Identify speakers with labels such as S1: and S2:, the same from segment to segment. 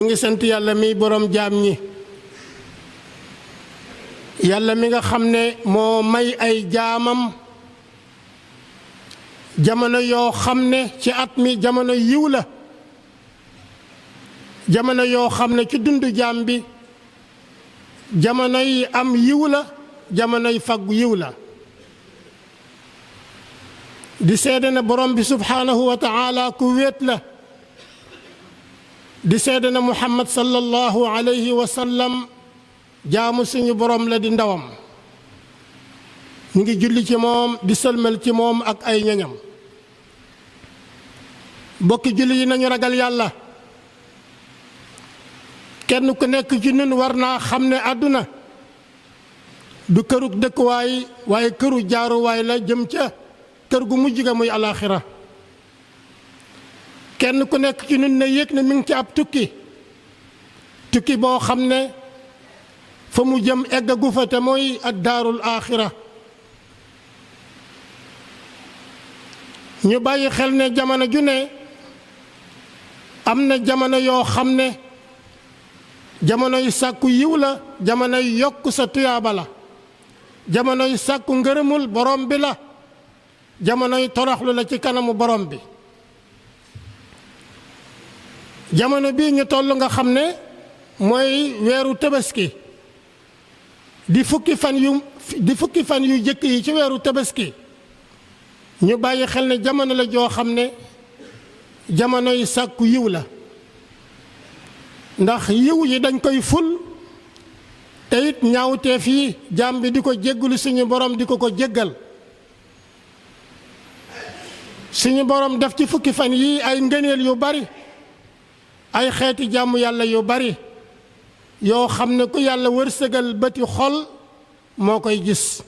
S1: ngi sant yàlla mi borom jaam ñi yàlla mi nga xam ne moo may ay jaamam jamono yoo xam ne ci at mi jamono yiw la jamono yoo xam ne ci dundu jaam bi jamono yi am yiw la jamono yi faggu yiw la di seede na borom bi subhaanahu wa taala ku wéet la di seede na muhammad sallallahu alayhi wa sallam jaamu suñu borom la di ndawam ñu ngi julli ci moom di sëlmal ci moom ak ay ñoñam bokki julli yi nañu ragal yàlla kenn ku nekk ci ñun war naa xam ne àdduna du kërug dëkkuwaay waaye këru jaaruwaay la jëm ca kër gu mujj ga muy alaaxira kenn ku nekk ci ñun ne yëg ne mi ngi ci ab tukki boo xam ne fa mu jëm eggagu fa te mooy ad daarul aaxira ñu bàyyi xel ne jamono ju ne am na jamono yoo xam ne jamonoy sàkku yiw la jamonoy yokk sa tuyaaba la jamonoy sàkku ngërëmul borom bi la jamonoy toroxlu la ci kanamu borom bi jamono bii ñu toll nga xam ne mooy weeru tabaski di fukki fan yu jëkk yi ci weeru tabaski ñu bàyyi xel ne jamono la joo xam ne jamonoy sàkku yiw la ndax yiw yi dañ koy ful te it ñaawteef yi jaam bi di ko jéggulu suñu borom di ko jéggal suñu borom def ci fukki fan yii ay ngëneel yu bari ay xeeti jàmm yàlla yu bari yoo xam ne ku yàlla wërsëgal bëti xol moo koy gis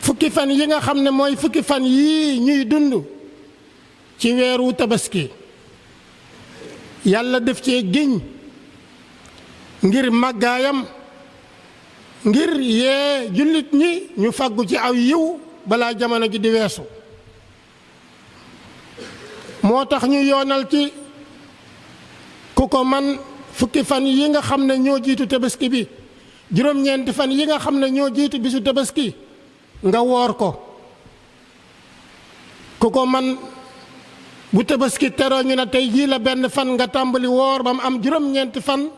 S1: fukki fan yi nga xam ne mooy fukki fan yii ñuy dund ci weeru tabaski yàlla def cee giñ ngir màggaayam ngir yee jullit ñi ñu fàggu ci aw yiw balaa jamono ji di weesu moo tax ñu yoonal ci ku ko man fukki fan yi nga xam ne ñoo jiitu tabaski bi juróom-ñeenti fan yi nga xam ne ñoo jiitu bisu tabaski nga woor ko ku ko man bu tabaski teroo ñu ne tey jii la benn fan nga tàmbali woor ba mu am juróom-ñeenti fan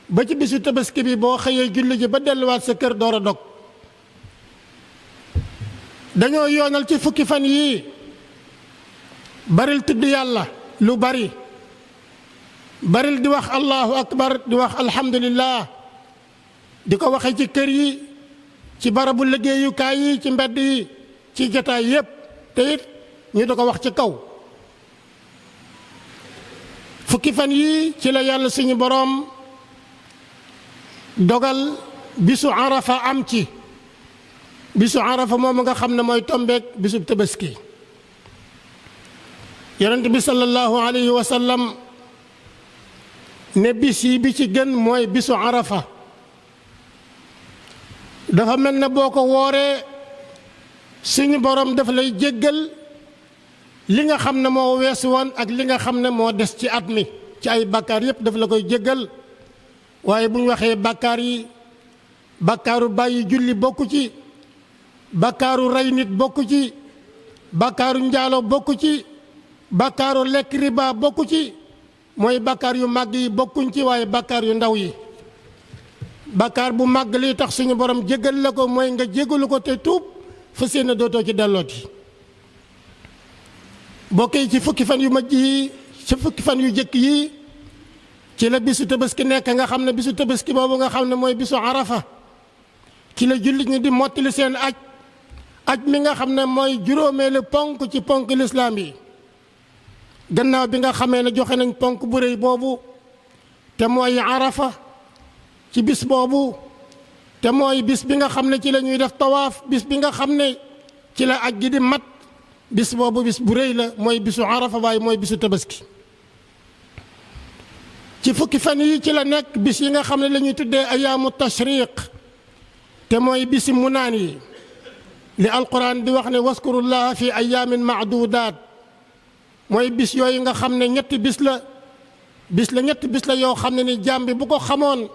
S1: ba ci bisu tabaski bi boo xëyee julli ji ba delluwaat sa kër door a dog dañoo yoonal ci fukki fan yii baril tudd yàlla lu bari baril di wax allahu akbar di wax alhamdulillah di ko waxe ci kër yi ci barabu liggéeyukaay yi ci mbedd yi ci jotaay yépp te it ñu di ko wax ci kaw fukki fan yii ci la yàlla suñu boroom dogal bisu arafa am ci bisu arafa moom nga xam ne mooy tombeek bisu tabaski yonent bi sallallahu alayhi wa sallam ne bis yi bi ci gën mooy bisu arafa dafa mel ne boo ko wooree suñu borom daf lay jéggal li nga xam ne moo weesu woon ak li nga xam ne moo des ci at mi ci ay bàkkaar yépp daf la koy jéggal waaye bu ñu waxee bàkkaar yi bàkkaaru bàyyi julli bokku ci bàkkaaru rey nit bokku ci bàkkaaru njaalo bokku ci bàkkaaru lekk riba bokku ci mooy bàkkaar yu màgg yi bokkuñ ci waaye bàkkaar yu ndaw yi bàkkaar bu màgg li tax suñu borom jéggal la ko mooy nga jéggalu ko te tuub fa seen dootoo ci dellooti bokk yi ci fukki fan yu mujj yi ci fukki fan yu jëkk yi ci la bisu tabaski nekk nga xam ne bisu tabaski boobu nga xam ne mooy bisu arafa ci la jullit ñi di mottali seen aj mi nga xam ne mooy juróomeelu ponk ci ponk lislaam yi gannaaw bi nga xamee ne joxe nañ ponk bu rëy boobu te mooy arafa ci bis boobu te mooy bis bi nga xam ne ci la ñuy def tawaaf bis bi nga xam ne ci la aj gi di mat bis boobu bis bu rëy la mooy bisu arafa waaye mooy bisu tabaski ci fukki fan yi ci la nekk bis yi nga xam ne la ñuy tuddee ayaamu tashriq te mooy bisi munaan yi li alquran di wax ne waskurullaha fi ayaamin maadudaat mooy bis yooyu nga xam ne ñetti bis la yoo xam ne ni jaam bi bu ko xamoon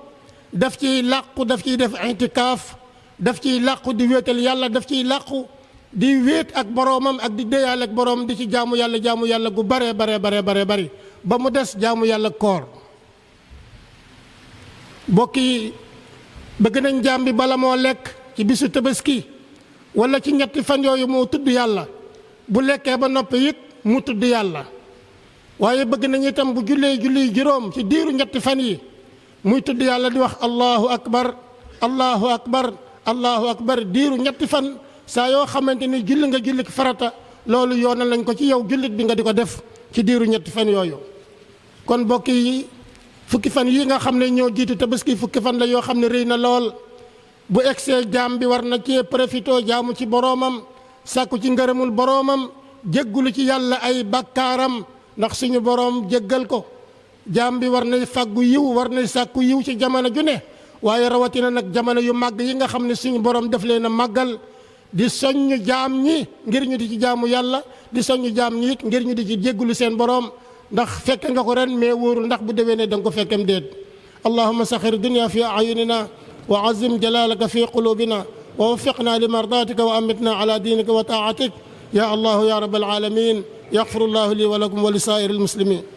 S1: daf ciy làqu, daf ciy def intikaaf, daf ciy làqu di wéetal yàlla, daf ciy làqu di wéet ak boroomam ak di déyaale ak boroom di ci jaamu yàlla gu bare bari ba mu des jaamu yàlla koor. mbokk yi bëgg nañ jaam bi bala moo lekk ci bisu tabaski wala ci ñetti fan yooyu moo tudd yàlla, bu lekkee ba noppi it mu tudd yàlla. waaye bëgg nañ itam bu jullee julli juróom ci diiru ñetti fan yi muy tudd yàlla di wax allahu akbar allahu akbar allahu akbar diiru ñetti fan. saa yoo xamante ni julli nga julli farata loolu yoonal lañ ko ci yow jullit bi nga di ko def ci diiru ñetti fan yooyu. kon mbokk yi fukki fan yi nga xam ne ñoo jiitu tabaski fukki fan la yoo xam ne rëy na lool. bu egsee jaam bi war na cee profitoo jaamu ci boroomam, sàkku ci ngërëmul boroomam, jéggulu ci yàlla ay bakkaaram ndax suñu boroom jéggal ko. jaam bi war nay fàggu yiw, war nay sàkku yiw ci jamono ju ne, waaye rawatina nag jamono yu màgg yi nga xam ne suñu boroom daf leen a màggal, di soññ jaam ñi ngir ñu di ci jaamu yàlla, di soññ jaam ñi it ngir ñu di ci jéggulu seen boroom, ndax fekke nga ko ren mais wóorul ndax bu déwénee da nga ko fekkem déet. allahumma saxir dunya fi ayunina wa azim jalalaka fi qulubina wa waffiqna li mardatika wa amitna ala dinika wa taatik ya allahu ya rabbal alamin. yaxfirullahu li wa lakum wa li saa'iril muslimin.